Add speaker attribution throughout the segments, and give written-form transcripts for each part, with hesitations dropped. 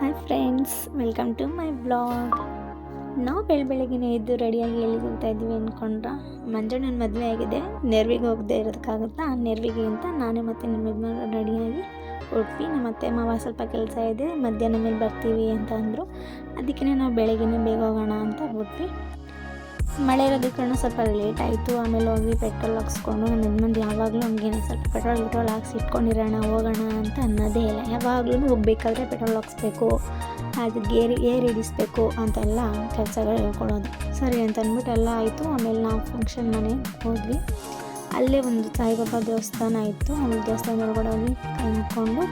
Speaker 1: Hi friends, welcome to my blog. ನಾವು ಬೆಳಗ್ಗೆನೇ ಎದ್ದು ರೆಡಿಯಾಗಿ ಎಲ್ಲಿಗೆ ಹೋಗ್ತಾ ಇದ್ದೀವಿ ಅಂದ್ಕೊಂಡ್ರೆ ಮಂಜಣ್ಣನ ಮದುವೆ ಆಗಿದೆ. ನೆರವಿಗೆ ಹೋಗದೆ ಇರೋದಕ್ಕಾಗುತ್ತಾ, ನೆರವಿಗೆ ಅಂತ ನಾನು ಮತ್ತು ನಮ್ಮ ಯಜಮಾನ ರೆಡಿಯಾಗಿ ಹೊರಟ್ವಿ. ನಮ್ಮ ಅತ್ತೆ ಮಾವ ಸ್ವಲ್ಪ ಕೆಲಸ ಇದೆ, ಮಧ್ಯಾಹ್ನ ಮೇಲೆ ಬರ್ತೀವಿ ಅಂತ ಅಂದರು. ಅದಕ್ಕೆ ನಾವು ಬೆಳಗ್ಗೆನೇ ಬೇಗ ಹೋಗೋಣ ಅಂತ ಹೊರಟ್ವಿ. ಮಳೆ ಇರೋದಕ್ಕೆ ಸ್ವಲ್ಪ ಲೇಟ್ ಆಯಿತು. ಆಮೇಲೆ ಹೋಗಿ ಪೆಟ್ರೋಲ್ ಹಾಕ್ಸ್ಕೊಂಡು, ನಮ್ಮ ಯಜಮಾನ್ರು ಯಾವಾಗಲೂ ಹಂಗೇನೆ ಸ್ವಲ್ಪ ಪೆಟ್ರೋಲ್ ಹಾಕ್ಸಿ ಇಟ್ಕೊಂಡಿರೋಣ ಹೋಗೋಣ ಅಂತ ಅನ್ನೋದೇ ಇಲ್ಲ. ಯಾವಾಗಲೂ ಹೋಗ್ಬೇಕಾದ್ರೆ ಪೆಟ್ರೋಲ್ ಹಾಕ್ಸ್ಬೇಕು, ಅದು ಏರ್ ಹಿಡಿಸ್ಬೇಕು ಅಂತೆಲ್ಲ ಕೆಲಸಗಳು ಹೇಳ್ಕೊಡೋದು. ಸರಿ ಅಂತ ಅಂದ್ಬಿಟ್ಟು ಎಲ್ಲ ಆಯಿತು. ಆಮೇಲೆ ನಾವು ಫಂಕ್ಷನ್ ಮನೆಗೆ ಹೋದ್ವಿ. ಅಲ್ಲೇ ಒಂದು ಸಾಯಿಬಾಬಾ ದೇವಸ್ಥಾನ ಇತ್ತು. ಅಲ್ಲಿ ದೇವಸ್ಥಾನ ಒಳಗಡೆ ಹೋಗಿ ಕಂಡ್ಕೊಂಡು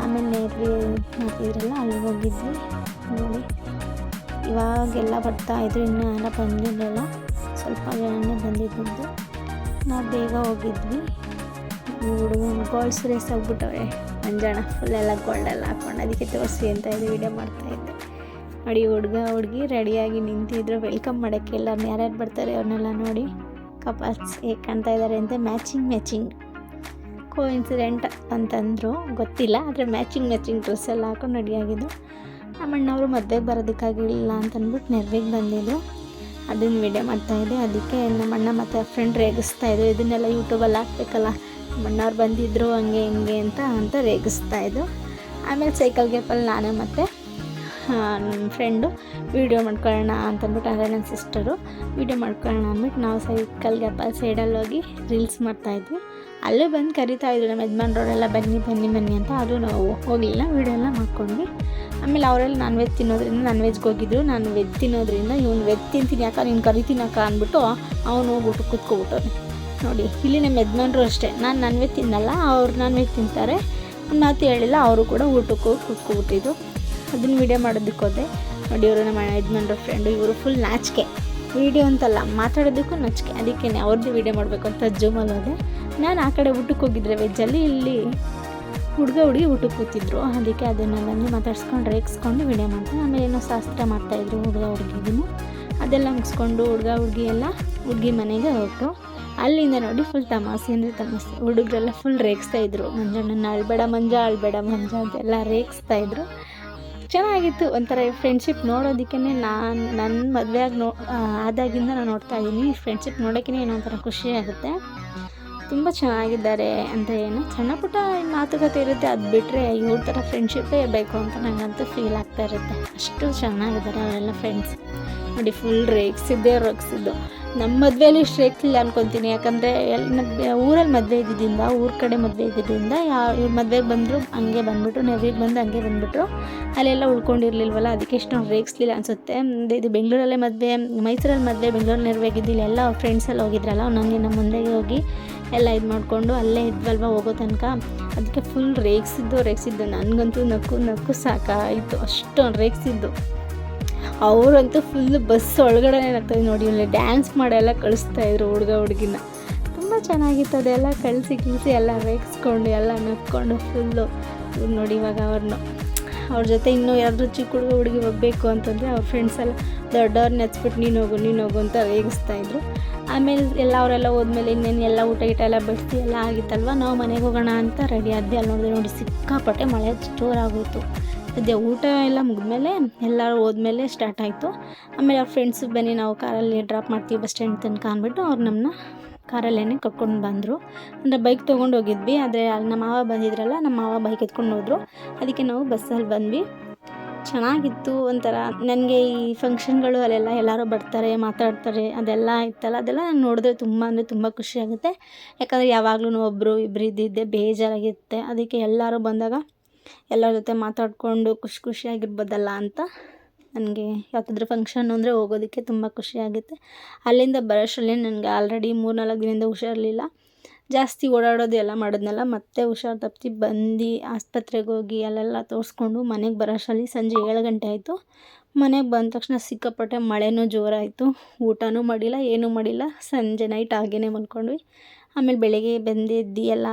Speaker 1: ಆಮೇಲೆ ನೇರ್ವಿ ಮಾಡ್ತಿದ್ರಲ್ಲ ಅಲ್ಲಿಗೆ ಹೋಗಿದ್ವಿ. ನೋಡಿ, ಇವಾಗೆಲ್ಲ ಬರ್ತಾಯಿದ್ರು, ಇನ್ನೂ ಎಲ್ಲ ಬಂದಿರಲಿಲ್ಲ, ಸ್ವಲ್ಪ ಜನನೇ ಬಂದಿದ್ದು. ನಾವು ಬೇಗ ಹೋಗಿದ್ವಿ. ಹುಡುಗನ ಗೋಲ್ಡ್ಸ್ ರೇಸ್ ಹೋಗ್ಬಿಟ್ಟವ್ರೆ. ಮಂಜಾಣ ಫುಲ್ಲೆಲ್ಲ ಗೋಲ್ಡೆಲ್ಲ ಹಾಕ್ಕೊಂಡು ಅದಕ್ಕೆ ತೋರಿಸಿ ಅಂತ ಇದು ವೀಡಿಯೋ ಮಾಡ್ತಾಯಿದ್ದೆ. ನೋಡಿ, ಹುಡುಗಿ ರೆಡಿಯಾಗಿ ನಿಂತಿದ್ರು ವೆಲ್ಕಮ್ ಮಾಡೋಕ್ಕೆ. ಎಲ್ಲರನ್ನ ಯಾರ್ಯಾರು ಬರ್ತಾರೆ ಅವ್ರನ್ನೆಲ್ಲ ನೋಡಿ ಕಪಲ್ಸ್ ಹೇಗೆ ಕಾಣ್ತಾ ಇದ್ದಾರೆ ಅಂತ ಮ್ಯಾಚಿಂಗ್ ಕೋಇನ್ಸಿಡೆಂಟ್ ಅಂತಂದರು, ಗೊತ್ತಿಲ್ಲ. ಆದರೆ ಮ್ಯಾಚಿಂಗ್ ಡ್ರೆಸ್ಸೆಲ್ಲ ಹಾಕೊಂಡು ರೆಡಿಯಾಗಿದ್ದು. ನಮ್ಮ ಅಣ್ಣವರು ಮದುವೆಗೆ ಬರೋದಕ್ಕಾಗಿಲ್ಲ ಅಂತಂದ್ಬಿಟ್ಟು ನೆರವಿಗೆ ಬಂದಿದ್ದು. ಅದನ್ನು ವೀಡಿಯೋ ಮಾಡ್ತಾಯಿದ್ದೆ. ಅದಕ್ಕೆ ನಮ್ಮ ಅಣ್ಣ ಮತ್ತು ಫ್ರೆಂಡ್ ರೇಗಿಸ್ತಾಯಿದ್ರು, ಇದನ್ನೆಲ್ಲ ಯೂಟ್ಯೂಬಲ್ಲಿ ಹಾಕ್ಬೇಕಲ್ಲ, ನಮ್ಮ ಅಣ್ಣವ್ರು ಬಂದಿದ್ದರು ಹಂಗೆ ಹಿಂಗೆ ಅಂತ ರೇಗಿಸ್ತಾಯಿದ್ದು. ಆಮೇಲೆ ಸೈಕಲ್ ಗ್ಯಾಪಲ್ಲಿ ನಾನು ಮತ್ತು ನಮ್ಮ ಫ್ರೆಂಡು ವೀಡಿಯೋ ಮಾಡ್ಕೊಳ್ಳೋಣ ಅಂತಂದ್ಬಿಟ್ಟು, ಅಂದರೆ ನನ್ನ ಸಿಸ್ಟರು ವೀಡಿಯೋ ಮಾಡ್ಕೊಳ್ಳೋಣ ಅಂದ್ಬಿಟ್ಟು ನಾವು ಸೈಕಲ್ ಗ್ಯಾಪಲ್ಲಿ ಸೈಡಲ್ಲಿ ಹೋಗಿ ರೀಲ್ಸ್ ಮಾಡ್ತಾಯಿದ್ವಿ. ಅಲ್ಲೇ ಬಂದು ಕರಿತಾಯಿದ್ರು ನಮ್ಮ ಯಜಮಾನ್ರವರೆಲ್ಲ, ಬನ್ನಿ ಅಂತ. ಅದು ನಾವು ಹೋಗಲಿಲ್ಲ, ವೀಡಿಯೋ ಎಲ್ಲ ಮಾಡ್ಕೊಂಡ್ವಿ. ಆಮೇಲೆ ಅವರೆಲ್ಲ ನಾನ್ ವೆಜ್ ತಿನ್ನೋದ್ರಿಂದ ನಾನ್ ವೆಜ್ಗೆ ಹೋಗಿದ್ರು. ನಾನು ವೆಜ್ ತಿನ್ನೋದ್ರಿಂದ ಇವ್ನು ವೆಜ್ ತಿಂತೀನಿ ಯಾಕೆ ನೀನು ಕರಿತೀನಕ್ಕ ಅಂದ್ಬಿಟ್ಟು ಅವನು ಹೋಗ್ಬಿಟ್ಟು ಕೂತ್ಕೊಬಿಟ್ಟವ್ನೆ. ನೋಡಿ, ಇಲ್ಲಿ ನಮ್ಮ ಯಜಮಾನ್ರು ಅಷ್ಟೇ, ನಾನು ನಾನ್ ವೆಜ್ ತಿನ್ನಲ್ಲ, ಅವ್ರು ನಾನ್ ವೆಜ್ ತಿಂತಾರೆ. ಒಂದು ಮಾತು ಹೇಳಿಲ್ಲ, ಅವರು ಕೂಡ ಊಟಕ್ಕೆ ಹೋಗಿ ಕೂತ್ಕೊಬಿಟ್ಟಿದ್ದು. ಅದನ್ನು ವೀಡಿಯೋ ಮಾಡೋದಕ್ಕೆ ಹೋದೆ. ನೋಡಿ, ಇವರು ನಮ್ಮ ಯಜಮಾನ್ರ ಫ್ರೆಂಡು, ಇವರು ಫುಲ್ ನಾಚಿಕೆ, ವೀಡಿಯೋ ಅಂತಲ್ಲ ಮಾತಾಡೋದಕ್ಕೂ ನಾಚಿಕೆ. ಅದಕ್ಕೆ ಅವ್ರದ್ದು ವೀಡಿಯೋ ಮಾಡಬೇಕು ಅಂತ ಜೂಮಲ್ಲಿ ಹೋದೆ. ನಾನು ಆ ಕಡೆ ಊಟಕ್ಕೆ ಹೋಗಿದ್ರೆ ವೆಜ್ಜಲ್ಲಿ, ಇಲ್ಲಿ ಹುಡುಗಿ ಊಟಕ್ಕೆ ಕೂತಿದ್ರು. ಅದಕ್ಕೆ ಅದನ್ನೆಲ್ಲ ಮಾತಾಡ್ಸ್ಕೊಂಡು ರೇಗಿಸ್ಕೊಂಡು ವೀಡಿಯೋ ಮಾಡ್ತಾರೆ. ಆಮೇಲೆ ಏನೋ ಶಾಸ್ತ್ರ ಮಾಡ್ತಾಯಿದ್ರು ಹುಡುಗಿಗೂ. ಅದೆಲ್ಲ ಮುಗಿಸ್ಕೊಂಡು ಹುಡುಗಿ ಎಲ್ಲ ಹುಡುಗಿ ಮನೆಗೆ ಹೊರಟು. ಅಲ್ಲಿಂದ ನೋಡಿ ಫುಲ್ ತಮಾಷೆ ಅಂದರೆ ತಮಾಷೆ. ಹುಡುಗರೆಲ್ಲ ಫುಲ್ ರೇಗಿಸ್ತಾಯಿದ್ರು, ಮಂಜಣ್ಣನ ಅಳ್ಬೇಡ ಮಂಜ ಅಂತೆಲ್ಲ ರೇಗಿಸ್ತಾಯಿದ್ರು. ಚೆನ್ನಾಗಿತ್ತು ಒಂಥರ ಫ್ರೆಂಡ್ಶಿಪ್ ನೋಡೋದಕ್ಕೇ. ನನ್ನ ಮದುವೆ ಆದಾಗಿಂದ ನಾನು ನೋಡ್ತಾ ಇದ್ದೀನಿ. ಫ್ರೆಂಡ್ಶಿಪ್ ನೋಡೋಕ್ಕೇ ಏನೋ ಒಂಥರ ಖುಷಿ ಆಗುತ್ತೆ. ತುಂಬ ಚೆನ್ನಾಗಿದ್ದಾರೆ. ಅಂದರೆ ಏನು ಸಣ್ಣ ಪುಟ್ಟ ಮಾತುಕತೆ ಇರುತ್ತೆ, ಅದು ಬಿಟ್ಟರೆ ಇವ್ರ ಥರ ಫ್ರೆಂಡ್ಶಿಪ್ಪೇ ಇರಬೇಕು ಅಂತ ನನಗಂತೂ ಫೀಲ್ ಆಗ್ತಾ ಇರುತ್ತೆ. ಅಷ್ಟು ಚೆನ್ನಾಗಿದ್ದಾರೆ ಅವರೆಲ್ಲ ಫ್ರೆಂಡ್ಸ್. ನೋಡಿ, ಫುಲ್ ರೇಗಿಸಿದ್ದು. ನಮ್ಮ ಮದುವೆಯಲ್ಲಿ ಇಷ್ಟು ರೇಗಿಸಿಲ್ಲ ಅನ್ಕೊತೀನಿ. ಯಾಕಂದರೆ ಊರಲ್ಲಿ ಮದುವೆ ಇದ್ದಿದ್ದರಿಂದ, ಊರ ಕಡೆ ಮದುವೆ ಇದ್ದಿದ್ದರಿಂದ ಇವ್ರ ಮದುವೆಗೆ ಬಂದರು, ಹಂಗೆ ಬಂದುಬಿಟ್ರು, ನೆರವಿಗೆ ಬಂದು ಹಂಗೆ ಬಂದುಬಿಟ್ರು. ಅಲ್ಲೆಲ್ಲ ಉಳ್ಕೊಂಡಿರ್ಲಿಲ್ವಲ್ಲ, ಅದಕ್ಕೆ ಎಷ್ಟು ನಾವು ರೇಗಿಸ್ಲಿಲ್ಲ ಅನಿಸುತ್ತೆ. ಇದು ಬೆಂಗಳೂರಲ್ಲೇ ಮದುವೆ, ಮೈಸೂರಲ್ಲಿ ಮದುವೆ, ಬೆಂಗಳೂರು ನೆರವೇಗಿದ್ದಿಲ್ಲ, ಎಲ್ಲ ಫ್ರೆಂಡ್ಸ್ ಎಲ್ಲ ಹೋಗಿದ್ರಲ್ಲ, ನನಗೆ ನಮ್ಮ ಮುಂದೆಗೆ ಹೋಗಿ ಎಲ್ಲ ಇದು ಮಾಡಿಕೊಂಡು ಅಲ್ಲೇ ಇದ್ವಲ್ವ ಹೋಗೋ ತನಕ. ಅದಕ್ಕೆ ಫುಲ್ ರೇಗಿಸಿದ್ದು. ನನಗಂತೂ ನಕ್ಕು ಸಾಕಾಯಿತು, ಅಷ್ಟೊಂದು ರೇಗಿಸಿದ್ದು. ಅವರಂತೂ ಫುಲ್ಲು ಬಸ್ ಒಳಗಡೆ ಆಗ್ತಾಯಿದ್ದು. ನೋಡಿ, ಇಲ್ಲಿ ಡ್ಯಾನ್ಸ್ ಮಾಡೆಲ್ಲ ಕಳಿಸ್ತಾಯಿದ್ರು ಹುಡುಗಿನ. ತುಂಬ ಚೆನ್ನಾಗಿತ್ತು. ಅದೆಲ್ಲ ಕಳಿಸಿ ಎಲ್ಲ ರೇಗಿಸ್ಕೊಂಡು ಎಲ್ಲ ನಕ್ಕೊಂಡು ಫುಲ್ಲು. ನೋಡಿ, ಇವಾಗ ಅವ್ರ ಜೊತೆ ಇನ್ನೂ ಯಾರಾದರೂ ಚಿಕ್ಕ ಹುಡುಗಿ ಹೋಗಬೇಕು ಅಂತಂದರೆ ಅವ್ರ ಫ್ರೆಂಡ್ಸ್ ಎಲ್ಲ ದೊಡ್ಡವ್ರನ್ನ ಹಚ್ಬಿಟ್ಟು ನೀನು ಹೋಗು ಅಂತ ರೇಗಿಸ್ತಾಯಿದ್ರು. ಆಮೇಲೆ ಅವರೆಲ್ಲ ಹೋದ್ಮೇಲೆ ಇನ್ನೇನು ಎಲ್ಲ ಊಟ ಎಲ್ಲ ಬಡಿಸಿ ಎಲ್ಲ ಆಗಿತ್ತಲ್ವ, ನಾವು ಮನೆಗೆ ಹೋಗೋಣ ಅಂತ ರೆಡಿ ಆದ್ವಿ. ಅಲ್ಲಿ ನೋಡಿ ಸಿಕ್ಕಾಪಟ್ಟೆ ಮಳೆ ಜೋರಾಗೋಯಿತು. ಅದೇ ಊಟ ಎಲ್ಲ ಮುಗಿದ್ಮೇಲೆ ಎಲ್ಲರೂ ಹೋದ್ಮೇಲೆ ಸ್ಟಾರ್ಟ್ ಆಯಿತು. ಆಮೇಲೆ ಅವ್ರ ಫ್ರೆಂಡ್ಸು ಬನ್ನಿ ನಾವು ಕಾರಲ್ಲಿ ಡ್ರಾಪ್ ಮಾಡ್ತೀವಿ ಬಸ್ ಸ್ಟ್ಯಾಂಡ್ ತನಕ ಅಂದ್ಬಿಟ್ಟು ಅವ್ರು ನಮ್ಮನ್ನ ಕಾರಲ್ಲೇ ಕರ್ಕೊಂಡು ಬಂದರು. ಅಂದರೆ ಬೈಕ್ ತೊಗೊಂಡು ಹೋಗಿದ್ವಿ, ಆದರೆ ಅಲ್ಲಿ ನಮ್ಮ ಮಾವ ಬಂದಿದ್ರಲ್ಲ, ನಮ್ಮ ಮಾವ ಬೈಕ್ ಎತ್ಕೊಂಡು ಹೋದರು. ಅದಕ್ಕೆ ನಾವು ಬಸ್ಸಲ್ಲಿ ಬಂದ್ವಿ. ಚೆನ್ನಾಗಿತ್ತು ಒಂಥರ. ನನಗೆ ಈ ಫಂಕ್ಷನ್ಗಳು ಅಲ್ಲೆಲ್ಲ ಎಲ್ಲರೂ ಬರ್ತಾರೆ, ಮಾತಾಡ್ತಾರೆ, ಅದೆಲ್ಲ ಇತ್ತಲ್ಲ, ಅದೆಲ್ಲ ನಾನು ನೋಡಿದ್ರೆ ತುಂಬ ಖುಷಿಯಾಗುತ್ತೆ. ಯಾಕಂದರೆ ಯಾವಾಗಲೂ ಒಬ್ಬರು ಇಬ್ಬರು ಇದ್ದಿದ್ದೆ ಬೇಜಾರಾಗಿರುತ್ತೆ. ಅದಕ್ಕೆ ಎಲ್ಲರೂ ಬಂದಾಗ ಎಲ್ಲರ ಜೊತೆ ಮಾತಾಡಿಕೊಂಡು ಖುಷಿಯಾಗಿರ್ಬೋದಲ್ಲ ಅಂತ ನನಗೆ ಯಾವುದಾದ್ರೂ ಫಂಕ್ಷನ್ ಅಂದರೆ ಹೋಗೋದಕ್ಕೆ ತುಂಬ ಖುಷಿಯಾಗುತ್ತೆ. ಅಲ್ಲಿಂದ ಬರೋಷ್ಟರಲ್ಲಿ ನನಗೆ ಆಲ್ರೆಡಿ 3-4 ದಿನದಿಂದ ಹುಷಾರಿರಲಿಲ್ಲ. ಜಾಸ್ತಿ ಓಡಾಡೋದು ಎಲ್ಲ ಮಾಡಿದ್ನಲ್ಲ, ಮತ್ತೆ ಹುಷಾರು ತಪ್ಪಿ ಬಂದು ಆಸ್ಪತ್ರೆಗೆ ಹೋಗಿ ಅಲ್ಲೆಲ್ಲ ತೋರಿಸ್ಕೊಂಡು ಮನೆಗೆ ಬರೋಷ್ಟರಲ್ಲಿ ಸಂಜೆ 7 ಗಂಟೆ ಆಯಿತು. ಮನೆಗೆ ಬಂದ ತಕ್ಷಣ ಸಿಕ್ಕಾಪಟ್ಟೆ ಮಳೆನೂ ಜೋರಾಯಿತು. ಊಟನೂ ಮಾಡಿಲ್ಲ, ಏನೂ ಮಾಡಿಲ್ಲ. ಸಂಜೆ ನೈಟ್ ಹಾಗೇ ಮಲ್ಕೊಂಡ್ವಿ. ಆಮೇಲೆ ಬೆಳಗ್ಗೆ ಎದ್ದು ಎಲ್ಲ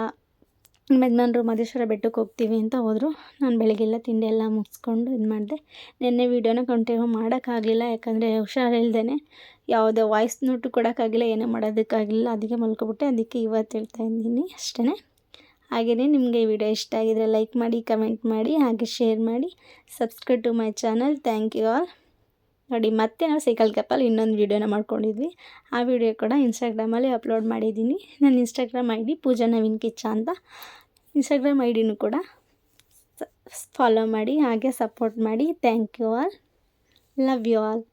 Speaker 1: ನಮ್ಮ ಯಜಮಾನ್ರು ಮಹದೇಶ್ವರ ಬೆಟ್ಟಕ್ಕೆ ಹೋಗ್ತೀವಿ ಅಂತ ಹೋದರು. ನಾನು ಬೆಳಗ್ಗೆಲ್ಲ ತಿಂಡಿ ಎಲ್ಲ ಮುಗಿಸ್ಕೊಂಡು ಇದು ಮಾಡಿದೆ. ನೆನ್ನೆ ವೀಡಿಯೋನ ಕಂಟಿನ್ಯೂ ಮಾಡೋಕ್ಕಾಗಲಿಲ್ಲ, ಯಾಕಂದರೆ ಹುಷಾರಿಲ್ದೇ ಯಾವುದೇ ವಾಯ್ಸ್ ನೋಟು ಕೊಡೋಕ್ಕಾಗಿಲ್ಲ, ಏನೂ ಮಾಡೋದಕ್ಕಾಗಲಿಲ್ಲ. ಅದಕ್ಕೆ ಮಲ್ಕೊಬಿಟ್ಟೆ. ಅದಕ್ಕೆ ಇವತ್ತು ಹೇಳ್ತಾ ಇದ್ದೀನಿ ಅಷ್ಟೇ. ಹಾಗೆಯೇ ನಿಮಗೆ ಈ ವಿಡಿಯೋ ಇಷ್ಟ ಆಗಿದರೆ ಲೈಕ್ ಮಾಡಿ, ಕಮೆಂಟ್ ಮಾಡಿ, ಹಾಗೆ ಶೇರ್ ಮಾಡಿ, subscribe to my channel. Thank you all. ನೋಡಿ, ಮತ್ತೆ ನಾವು ಸೈಕಲ್ ಕ್ಯಾಪಲ್ಲಿ ಇನ್ನೊಂದು ವೀಡಿಯೋನ ಮಾಡ್ಕೊಂಡಿದ್ವಿ. ಆ ವಿಡಿಯೋ ಕೂಡ ಇನ್ಸ್ಟಾಗ್ರಾಮಲ್ಲಿ ಅಪ್ಲೋಡ್ ಮಾಡಿದ್ದೀನಿ. ನನ್ನ ಇನ್ಸ್ಟಾಗ್ರಾಮ್ ಐ ಡಿ ಪೂಜಾ ನವೀನ್ ಕಿಚ್ಚ ಅಂತ. ಇನ್ಸ್ಟಾಗ್ರಾಮ್ ಐ ಡಿನೂ ಕೂಡ ಫಾಲೋ ಮಾಡಿ, ಹಾಗೆ ಸಪೋರ್ಟ್ ಮಾಡಿ. Thank you all. Love you all.